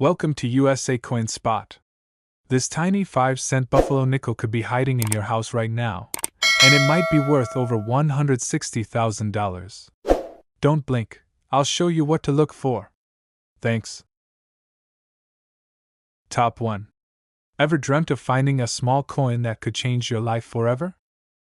Welcome to USA Coin Spot. This tiny 5-cent buffalo nickel could be hiding in your house right now, and it might be worth over $160,000. Don't blink, I'll show you what to look for. Thanks. Top 1. Ever dreamt of finding a small coin that could change your life forever?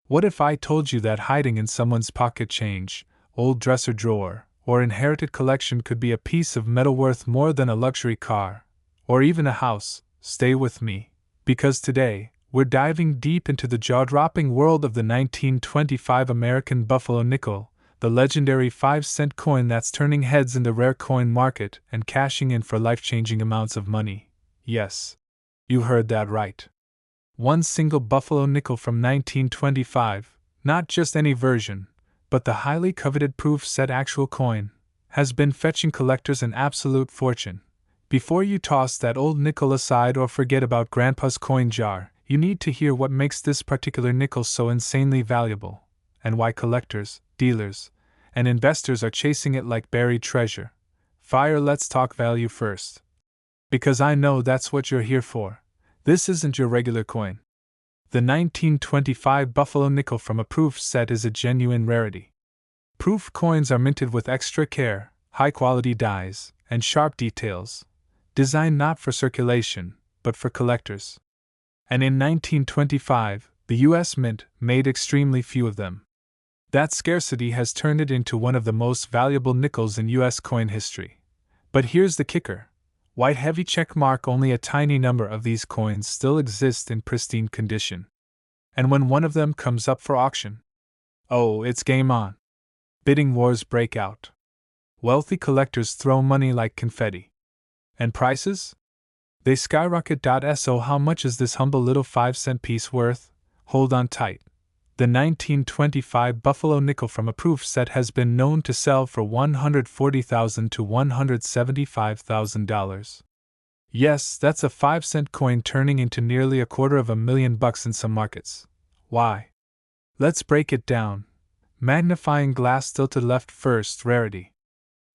What if I told you that hiding in someone's pocket change, old dresser drawer, or inherited collection could be a piece of metal worth more than a luxury car, or even a house? Stay with me, because today, we're diving deep into the jaw-dropping world of the 1925 American Buffalo Nickel, the legendary 5-cent coin that's turning heads in the rare coin market and cashing in for life-changing amounts of money. Yes, you heard that right. One single Buffalo Nickel from 1925, not just any version, but the highly coveted proof set actual coin, has been fetching collectors an absolute fortune. Before you toss that old nickel aside or forget about Grandpa's coin jar, you need to hear what makes this particular nickel so insanely valuable, and why collectors, dealers, and investors are chasing it like buried treasure. Let's talk value first. Because I know that's what you're here for. This isn't your regular coin. The 1925 Buffalo Nickel from a proof set is a genuine rarity. Proof coins are minted with extra care, high-quality dies, and sharp details, designed not for circulation, but for collectors. And in 1925, the U.S. Mint made extremely few of them. That scarcity has turned it into one of the most valuable nickels in U.S. coin history. But here's the kicker. White heavy check mark, only a tiny number of these coins still exist in pristine condition. And when one of them comes up for auction, oh, it's game on. Bidding wars break out. Wealthy collectors throw money like confetti. And prices? They skyrocket. So how much is this humble little 5-cent piece worth? Hold on tight. The 1925 Buffalo Nickel from a proof set has been known to sell for $140,000 to $175,000. Yes, that's a 5-cent coin turning into nearly $250,000 in some markets. Why? Let's break it down. Magnifying glass tilted left first. Rarity.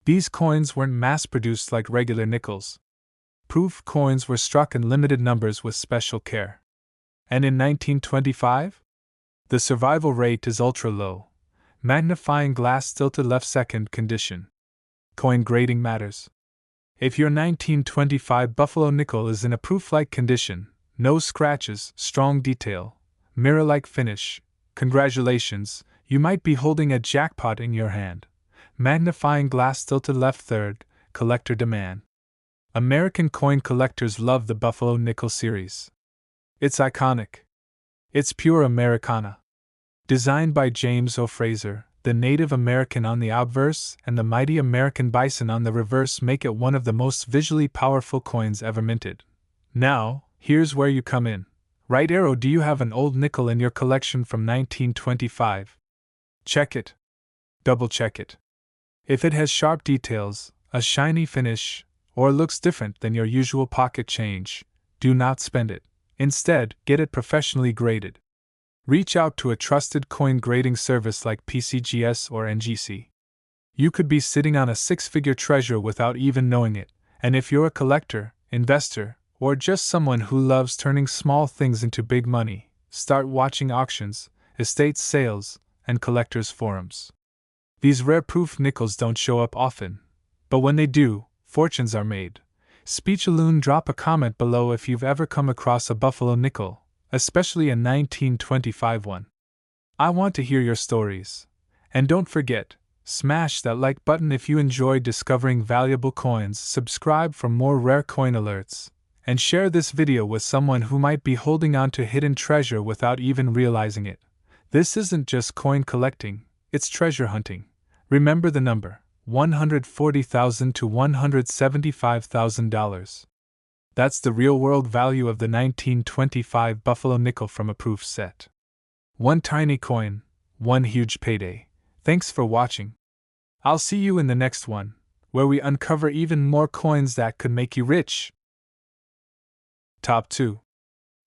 These coins weren't mass-produced like regular nickels. Proof coins were struck in limited numbers with special care. And in 1925? The survival rate is ultra-low. Magnifying glass tilted left second condition. Coin grading matters. If your 1925 Buffalo Nickel is in a proof-like condition, no scratches, strong detail, mirror-like finish, congratulations, you might be holding a jackpot in your hand. Magnifying glass tilted left third, collector demand. American coin collectors love the Buffalo Nickel series. It's iconic. It's pure Americana. Designed by James O. Fraser, the Native American on the obverse and the mighty American bison on the reverse make it one of the most visually powerful coins ever minted. Now, here's where you come in. Right arrow. Do you have an old nickel in your collection from 1925? Check it. Double check it. If it has sharp details, a shiny finish, or looks different than your usual pocket change, do not spend it. Instead, get it professionally graded. Reach out to a trusted coin grading service like PCGS or NGC. You could be sitting on a 6-figure treasure without even knowing it, and if you're a collector, investor, or just someone who loves turning small things into big money, start watching auctions, estate sales, and collectors' forums. These rare proof nickels don't show up often, but when they do, fortunes are made. Speechaloon, drop a comment below if you've ever come across a Buffalo Nickel, especially a 1925 one. I want to hear your stories. And don't forget, smash that like button if you enjoy discovering valuable coins, subscribe for more rare coin alerts, and share this video with someone who might be holding on to hidden treasure without even realizing it. This isn't just coin collecting, it's treasure hunting. Remember the number. $140,000 to $175,000. That's the real-world value of the 1925 Buffalo Nickel from a proof set. One tiny coin, one huge payday. Thanks for watching. I'll see you in the next one, where we uncover even more coins that could make you rich. Top 2.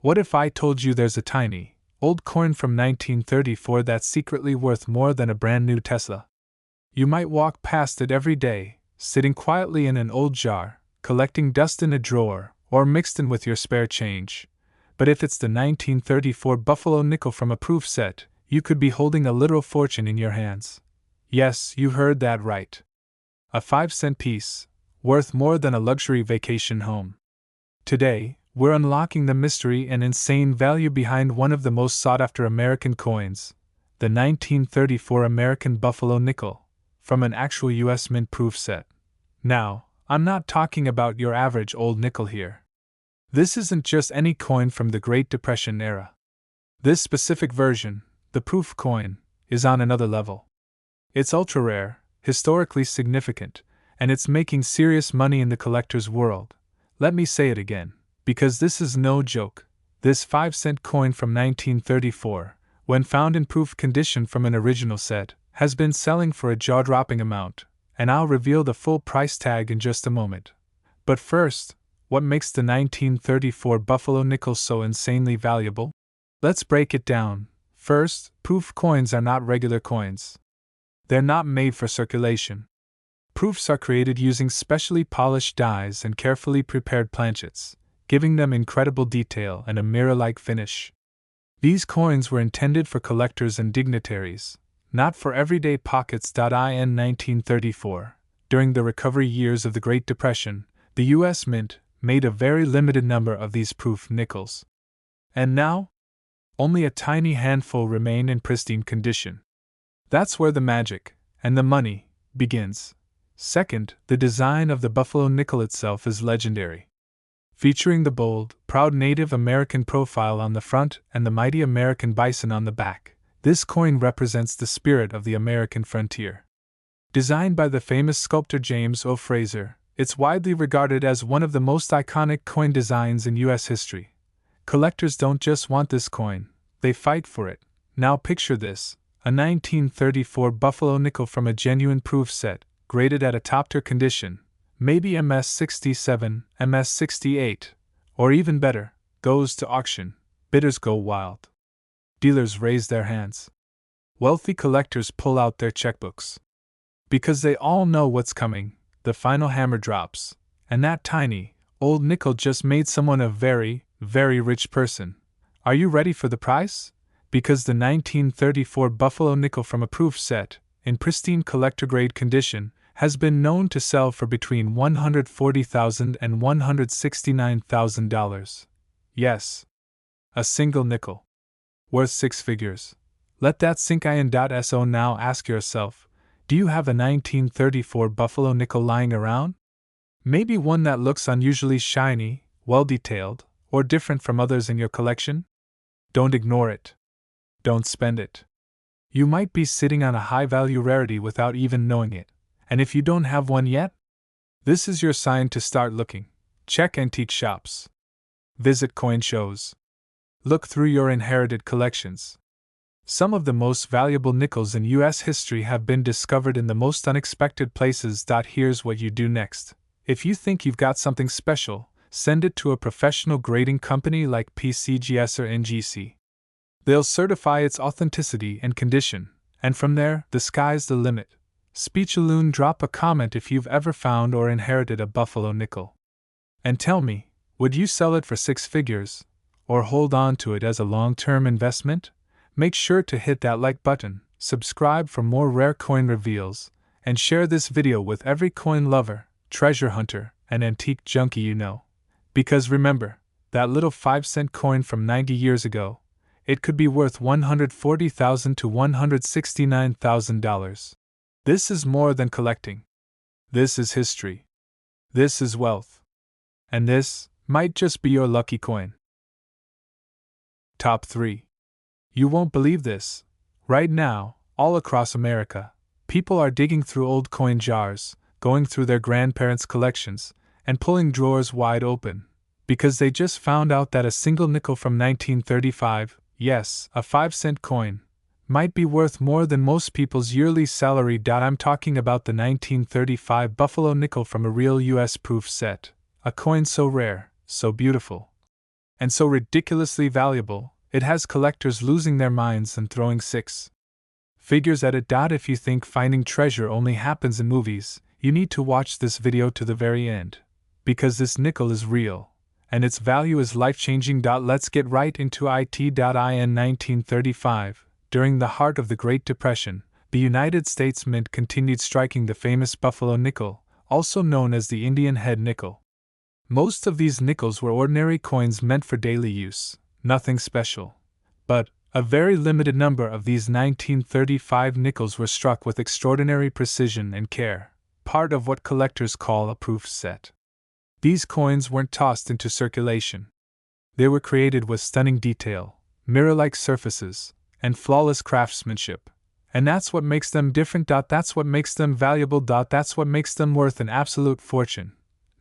What if I told you there's a tiny, old coin from 1934 that's secretly worth more than a brand new Tesla? You might walk past it every day, sitting quietly in an old jar, collecting dust in a drawer, or mixed in with your spare change. But if it's the 1934 Buffalo nickel from a proof set, you could be holding a literal fortune in your hands. Yes, you heard that right. A 5-cent piece, worth more than a luxury vacation home. Today, we're unlocking the mystery and insane value behind one of the most sought-after American coins, the 1934 American Buffalo nickel, from an actual U.S. Mint proof set. Now, I'm not talking about your average old nickel here. This isn't just any coin from the Great Depression era. This specific version, the proof coin, is on another level. It's ultra-rare, historically significant, and it's making serious money in the collector's world. Let me say it again, because this is no joke. This 5-cent coin from 1934, when found in proof condition from an original set, has been selling for a jaw-dropping amount, and I'll reveal the full price tag in just a moment. But first, what makes the 1934 Buffalo nickel so insanely valuable? Let's break it down. First, proof coins are not regular coins. They're not made for circulation. Proofs are created using specially polished dies and carefully prepared planchets, giving them incredible detail and a mirror-like finish. These coins were intended for collectors and dignitaries, not for everyday pockets. In 1934, during the recovery years of the Great Depression, the U.S. Mint made a very limited number of these proof nickels. And now, only a tiny handful remain in pristine condition. That's where the magic, and the money, begins. Second, the design of the Buffalo nickel itself is legendary. Featuring the bold, proud Native American profile on the front and the mighty American bison on the back, this coin represents the spirit of the American frontier. Designed by the famous sculptor James O. Fraser, it's widely regarded as one of the most iconic coin designs in U.S. history. Collectors don't just want this coin, they fight for it. Now picture this, a 1934 Buffalo nickel from a genuine proof set, graded at a top-tier condition, maybe MS-67, MS-68, or even better, goes to auction. Bidders go wild. Dealers raise their hands. Wealthy collectors pull out their checkbooks. Because they all know what's coming, the final hammer drops, and that tiny, old nickel just made someone a very, very rich person. Are you ready for the price? Because the 1934 Buffalo nickel from a proof set, in pristine collector-grade condition, has been known to sell for between $140,000 and $169,000. Yes. A single nickel. Worth 6 figures. Let that sink in. So now ask yourself, do you have a 1934 Buffalo nickel lying around? Maybe one that looks unusually shiny, well-detailed, or different from others in your collection? Don't ignore it. Don't spend it. You might be sitting on a high-value rarity without even knowing it. And if you don't have one yet, this is your sign to start looking. Check antique shops. Visit coin shows. Look through your inherited collections. Some of the most valuable nickels in U.S. history have been discovered in the most unexpected places. Here's what you do next. If you think you've got something special, send it to a professional grading company like PCGS or NGC. They'll certify its authenticity and condition, and from there, the sky's the limit. Speechaloon, drop a comment if you've ever found or inherited a Buffalo nickel. And tell me, would you sell it for 6 figures, or hold on to it as a long-term investment? Make sure to hit that like button, subscribe for more rare coin reveals, and share this video with every coin lover, treasure hunter, and antique junkie you know. Because remember, that little 5-cent coin from 90 years ago, it could be worth $140,000 to $169,000. This is more than collecting. This is history. This is wealth. And this might just be your lucky coin. Top 3. You won't believe this. Right now, all across America, people are digging through old coin jars, going through their grandparents' collections, and pulling drawers wide open, because they just found out that a single nickel from 1935, yes, a 5-cent coin, might be worth more than most people's yearly salary. I'm talking about the 1935 Buffalo nickel from a real U.S. proof set, a coin so rare, so beautiful, and so ridiculously valuable, it has collectors losing their minds and throwing 6 figures at it. If you think finding treasure only happens in movies, you need to watch this video to the very end. because this nickel is real, and its value is life-changing. Let's get right into it. In 1935, during the heart of the Great Depression, the United States Mint continued striking the famous Buffalo nickel, also known as the Indian head nickel. Most of these nickels were ordinary coins meant for daily use, nothing special. But a very limited number of these 1935 nickels were struck with extraordinary precision and care, part of what collectors call a proof set. These coins weren't tossed into circulation. They were created with stunning detail, mirror-like surfaces, and flawless craftsmanship. And that's what makes them different. That's what makes them valuable. That's what makes them worth an absolute fortune.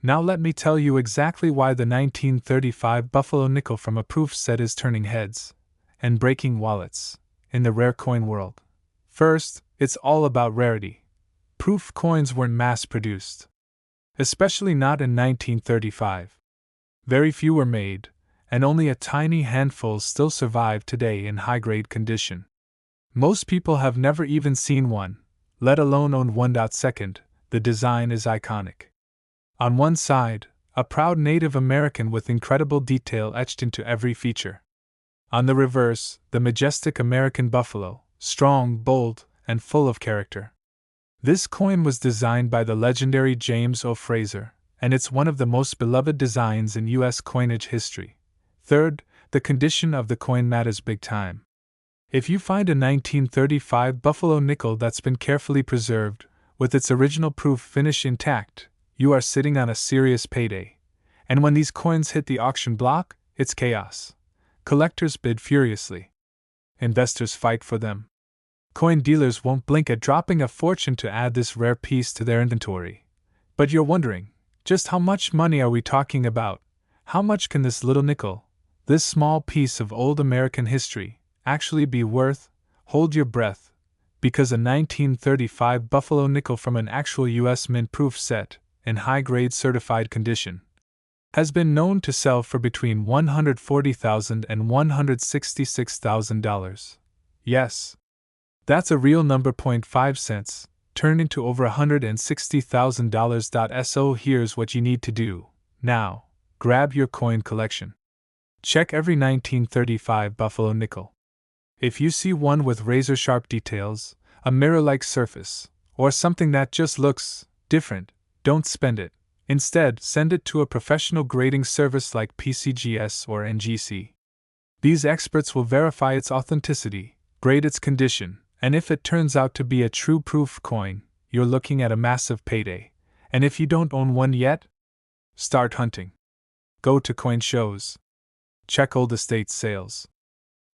Now let me tell you exactly why the 1935 Buffalo nickel from a proof set is turning heads and breaking wallets in the rare coin world. First, it's all about rarity. Proof coins weren't mass-produced, especially not in 1935. Very few were made, and only a tiny handful still survive today in high-grade condition. Most people have never even seen one, let alone owned one. Second, the design is iconic. On one side, a proud Native American with incredible detail etched into every feature. On the reverse, the majestic American buffalo, strong, bold, and full of character. This coin was designed by the legendary James O. Fraser, and it's one of the most beloved designs in U.S. coinage history. Third, the condition of the coin matters big time. If you find a 1935 Buffalo nickel that's been carefully preserved, with its original proof finish intact, you are sitting on a serious payday. And when these coins hit the auction block, it's chaos. Collectors bid furiously. Investors fight for them. Coin dealers won't blink at dropping a fortune to add this rare piece to their inventory. But you're wondering, just how much money are we talking about? How much can this little nickel, this small piece of old American history, actually be worth? Hold your breath, because a 1935 Buffalo nickel from an actual U.S. Mint proof set, in high-grade certified condition, has been known to sell for between $140,000 and $166,000. Yes, that's a real number. 5 cents turned into over $160,000. So here's what you need to do. Now, grab your coin collection. Check every 1935 Buffalo nickel. If you see one with razor-sharp details, a mirror-like surface, or something that just looks different, don't spend it. Instead, send it to a professional grading service like PCGS or NGC. These experts will verify its authenticity, grade its condition, and if it turns out to be a true proof coin, you're looking at a massive payday. And if you don't own one yet, start hunting. Go to coin shows. Check old estate sales.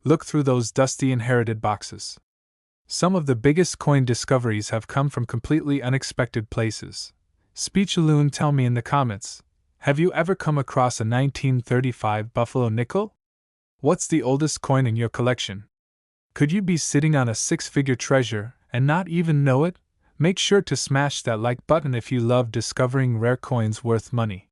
Look through those dusty inherited boxes. Some of the biggest coin discoveries have come from completely unexpected places. Speechaloon, tell me in the comments, have you ever come across a 1935 Buffalo nickel? What's the oldest coin in your collection? Could you be sitting on a six-figure treasure and not even know it? Make sure to smash that like button if you love discovering rare coins worth money.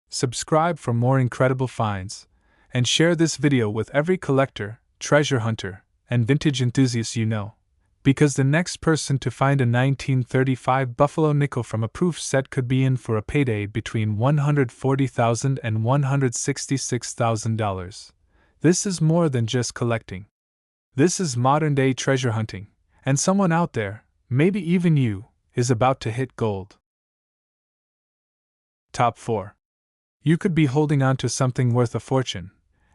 Subscribe for more incredible finds, and share this video with every collector, treasure hunter, and vintage enthusiast you know. Because the next person to find a 1935 Buffalo nickel from a proof set could be in for a payday between $140,000 and $166,000. This is more than just collecting. This is modern-day treasure hunting, and someone out there, maybe even you, is about to hit gold. Top 4. You could be holding on to something worth a fortune,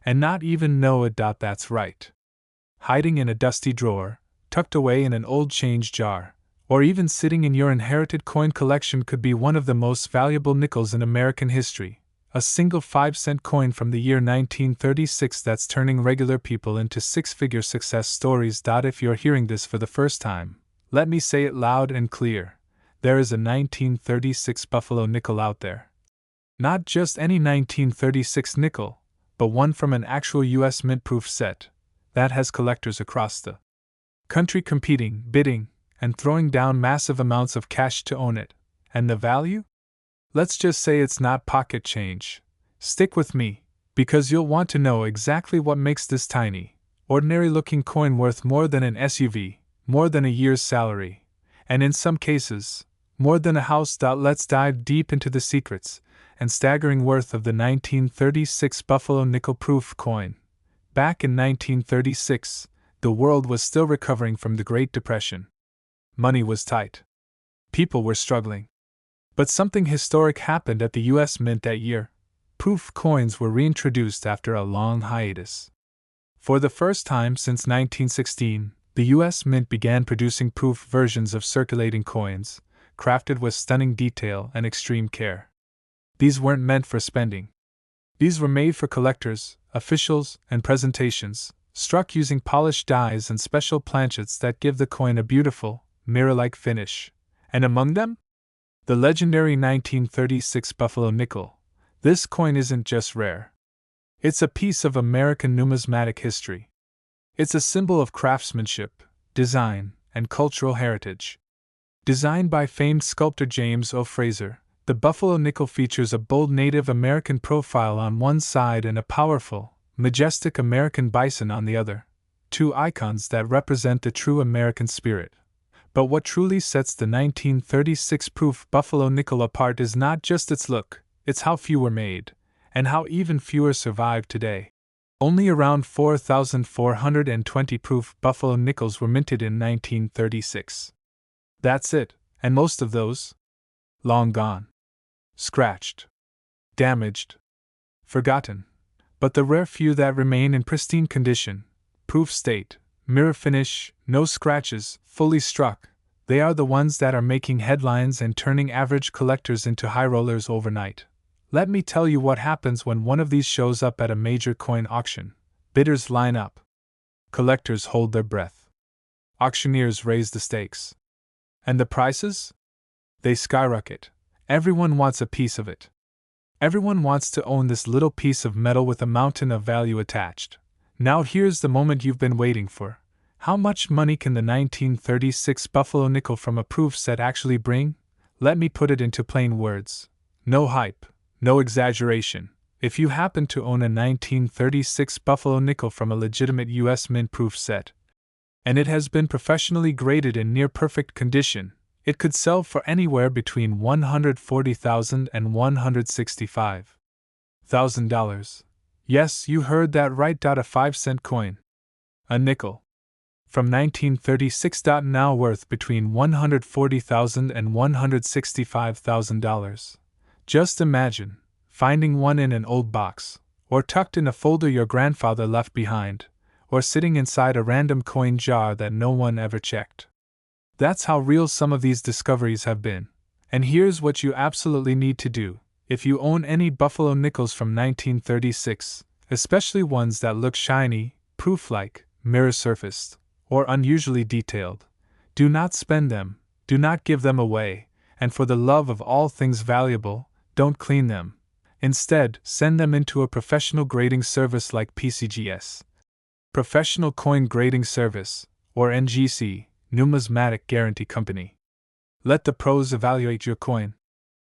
and not even know it. That's right. Hiding in a dusty drawer, tucked away in an old change jar, or even sitting in your inherited coin collection could be one of the most valuable nickels in American history, a single 5-cent coin from the year 1936 that's turning regular people into six-figure success stories. If you're hearing this for the first time, let me say it loud and clear. There is a 1936 Buffalo nickel out there. Not just any 1936 nickel, but one from an actual U.S. Mint proof set that has collectors across the country competing, bidding, and throwing down massive amounts of cash to own it. And the value? Let's just say it's not pocket change. Stick with me, because you'll want to know exactly what makes this tiny, ordinary-looking coin worth more than an SUV, more than a year's salary, and in some cases, More than a house. Let's dive deep into the secrets and staggering worth of the 1936 Buffalo nickel-proof coin. Back in 1936, the world was still recovering from the Great Depression. Money was tight. People were struggling. But something historic happened at the U.S. Mint that year. Proof coins were reintroduced after a long hiatus. For the first time since 1916, the U.S. Mint began producing proof versions of circulating coins, crafted with stunning detail and extreme care. These weren't meant for spending. These were made for collectors, officials, and presentations, struck using polished dies and special planchets that give the coin a beautiful, mirror-like finish. And among them? The legendary 1936 Buffalo nickel. This coin isn't just rare. It's a piece of American numismatic history. It's a symbol of craftsmanship, design, and cultural heritage. Designed by famed sculptor James O. Fraser, the Buffalo nickel features a bold Native American profile on one side and a powerful, majestic American bison on the other, two icons that represent the true American spirit. But what truly sets the 1936 proof Buffalo nickel apart is not just its look, it's how few were made, and how even fewer survive today. Only around 4,420 proof Buffalo nickels were minted in 1936. That's it, and most of those? Long gone. Scratched. Damaged. Forgotten. But the rare few that remain in pristine condition, proof state, mirror finish, no scratches, fully struck, they are the ones that are making headlines and turning average collectors into high rollers overnight. Let me tell you what happens when one of these shows up at a major coin auction. Bidders line up. Collectors hold their breath. Auctioneers raise the stakes. And the prices? They skyrocket. Everyone wants a piece of it. Everyone wants to own this little piece of metal with a mountain of value attached. Now here's the moment you've been waiting for. How much money can the 1936 Buffalo nickel from a proof set actually bring? Let me put it into plain words. No hype. No exaggeration. If you happen to own a 1936 Buffalo nickel from a legitimate U.S. Mint proof set, and it has been professionally graded in near perfect condition, it could sell for anywhere between $140,000 and $165,000. Yes, you heard that right. A 5-cent coin. A nickel. From 1936. Now worth between $140,000 and $165,000. Just imagine finding one in an old box, or tucked in a folder your grandfather left behind, or sitting inside a random coin jar that no one ever checked. That's how real some of these discoveries have been. And here's what you absolutely need to do. If you own any Buffalo nickels from 1936, especially ones that look shiny, proof-like, mirror-surfaced, or unusually detailed, do not spend them, do not give them away, and for the love of all things valuable, don't clean them. Instead, send them into a professional grading service like PCGS. Professional Coin Grading Service, or NGC, Numismatic Guarantee Company. Let the pros evaluate your coin.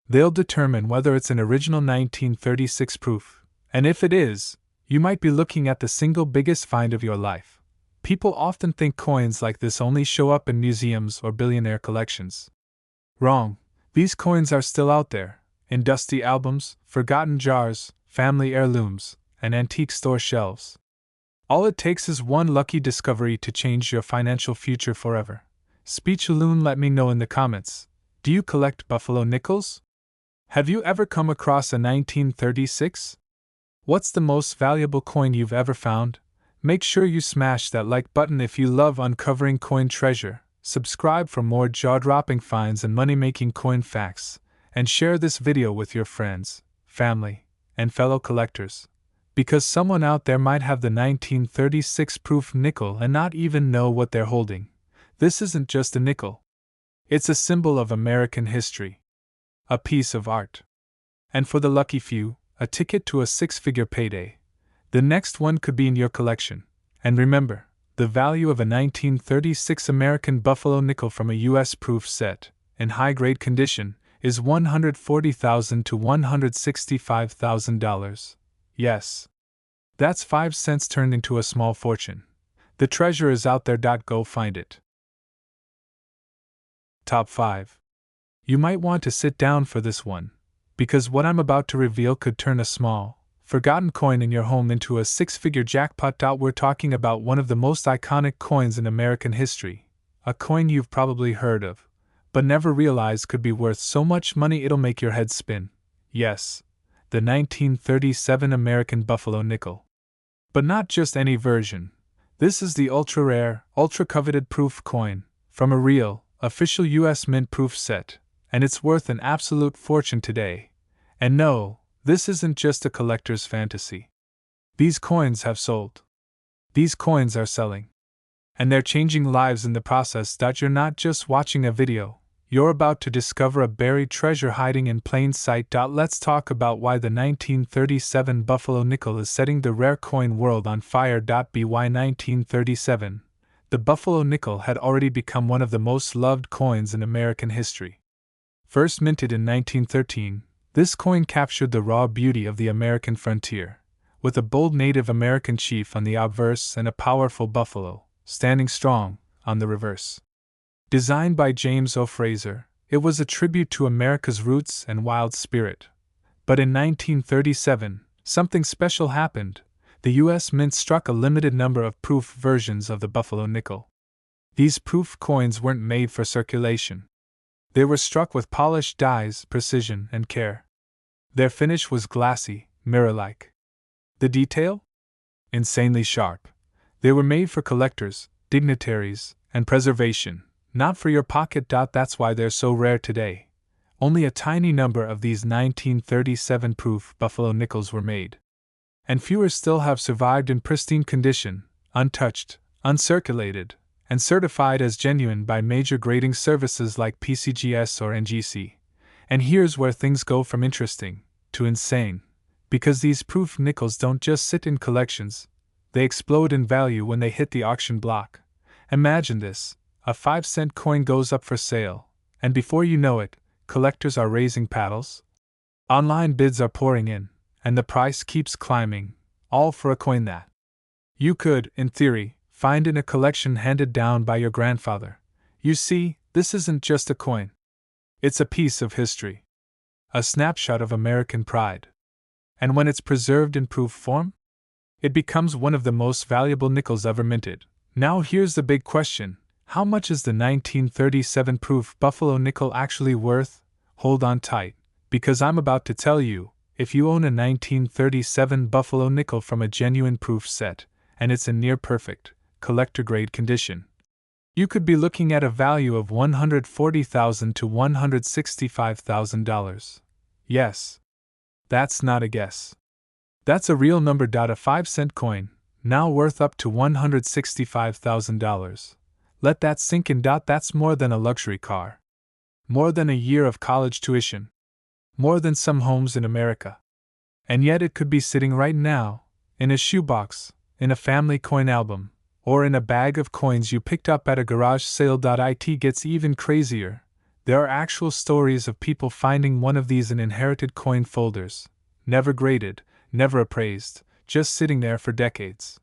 They'll determine whether it's an original 1936 proof, and if it is, you might be looking at the single biggest find of your life. People often think coins like this only show up in museums or billionaire collections. Wrong. These coins are still out there, in dusty albums, forgotten jars, family heirlooms, and antique store shelves. All it takes is one lucky discovery to change your financial future forever. Speechaloon, let me know in the comments. Do you collect Buffalo nickels? Have you ever come across a 1936? What's the most valuable coin you've ever found? Make sure you smash that like button if you love uncovering coin treasure, subscribe for more jaw-dropping finds and money-making coin facts, and share this video with your friends, family, and fellow collectors. Because someone out there might have the 1936 proof nickel and not even know what they're holding. This isn't just a nickel. It's a symbol of American history. A piece of art. And for the lucky few, a ticket to a 6-figure payday. The next one could be in your collection. And remember, the value of a 1936 American Buffalo nickel from a U.S. proof set, in high-grade condition, is $140,000 to $165,000. Yes. That's 5 cents turned into a small fortune. The treasure is out there. Go find it. Top 5. You might want to sit down for this one, because what I'm about to reveal could turn a small, forgotten coin in your home into a six-figure jackpot. We're talking about one of the most iconic coins in American history, a coin you've probably heard of, but never realized could be worth so much money it'll make your head spin. Yes, the 1937 American Buffalo nickel. But not just any version. This is the ultra-rare, ultra-coveted proof coin, from a real, official U.S. Mint proof set, and it's worth an absolute fortune today. And no, this isn't just a collector's fantasy. These coins have sold. These coins are selling. And they're changing lives in the process. You're not just watching a video, you're about to discover a buried treasure hiding in plain sight. Let's talk about why the 1937 Buffalo nickel is setting the rare coin world on fire. By 1937, the Buffalo nickel had already become one of the most loved coins in American history. First minted in 1913, this coin captured the raw beauty of the American frontier, with a bold Native American chief on the obverse and a powerful buffalo, standing strong, on the reverse. Designed by James O. Fraser, it was a tribute to America's roots and wild spirit. But in 1937, something special happened. The U.S. Mint struck a limited number of proof versions of the Buffalo nickel. These proof coins weren't made for circulation. They were struck with polished dies, precision, and care. Their finish was glassy, mirror-like. The detail? Insanely sharp. They were made for collectors, dignitaries, and preservation, not for your pocket. That's why they're so rare today. Only a tiny number of these 1937 proof Buffalo nickels were made. And fewer still have survived in pristine condition, untouched, uncirculated, and certified as genuine by major grading services like PCGS or NGC. And here's where things go from interesting to insane, because these proof nickels don't just sit in collections, they explode in value when they hit the auction block. Imagine this. A 5-cent coin goes up for sale, and before you know it, collectors are raising paddles. Online bids are pouring in, and the price keeps climbing, all for a coin that you could, in theory, find in a collection handed down by your grandfather. You see, this isn't just a coin. It's a piece of history. A snapshot of American pride. And when it's preserved in proof form, it becomes one of the most valuable nickels ever minted. Now here's the big question. How much is the 1937 proof Buffalo nickel actually worth? Hold on tight, because I'm about to tell you. If you own a 1937 Buffalo nickel from a genuine proof set, and it's in near-perfect, collector-grade condition, you could be looking at a value of $140,000 to $165,000. Yes. That's not a guess. That's a real number. A 5-cent coin, now worth up to $165,000. Let that sink in. That's more than a luxury car. More than a year of college tuition. More than some homes in America. And yet it could be sitting right now, in a shoebox, in a family coin album, or in a bag of coins you picked up at a garage sale. It gets even crazier. There are actual stories of people finding one of these in inherited coin folders, never graded, never appraised, just sitting there for decades.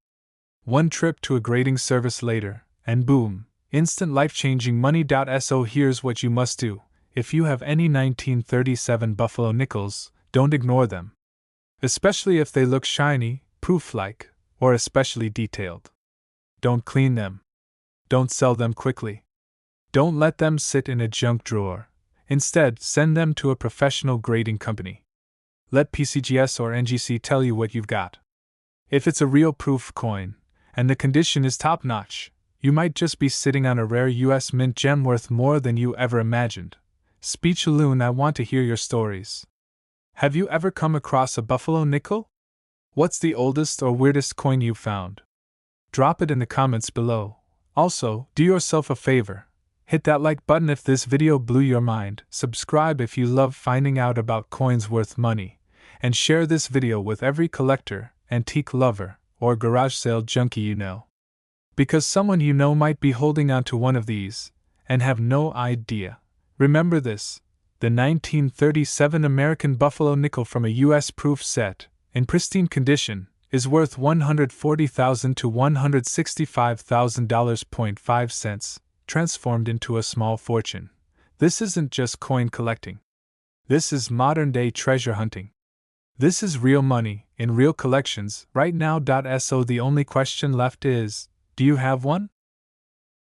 One trip to a grading service later, and boom, instant life-changing money. So here's what you must do. If you have any 1937 Buffalo nickels, don't ignore them. Especially if they look shiny, proof-like, or especially detailed. Don't clean them. Don't sell them quickly. Don't let them sit in a junk drawer. Instead, send them to a professional grading company. Let PCGS or NGC tell you what you've got. If it's a real proof coin, and the condition is top-notch, you might just be sitting on a rare U.S. Mint gem worth more than you ever imagined. Speechaloon, I want to hear your stories. Have you ever come across a Buffalo nickel? What's the oldest or weirdest coin you've found? Drop it in the comments below. Also, do yourself a favor. Hit that like button if this video blew your mind, subscribe if you love finding out about coins worth money, and share this video with every collector, antique lover, or garage sale junkie you know. Because someone you know might be holding on to one of these, and have no idea. Remember this, the 1937 American Buffalo nickel from a U.S. proof set, in pristine condition, is worth $140,000 to $165,000. 5 cents, transformed into a small fortune. This isn't just coin collecting. This is modern day treasure hunting. This is real money, in real collections, right now. So the only question left is, do you have one?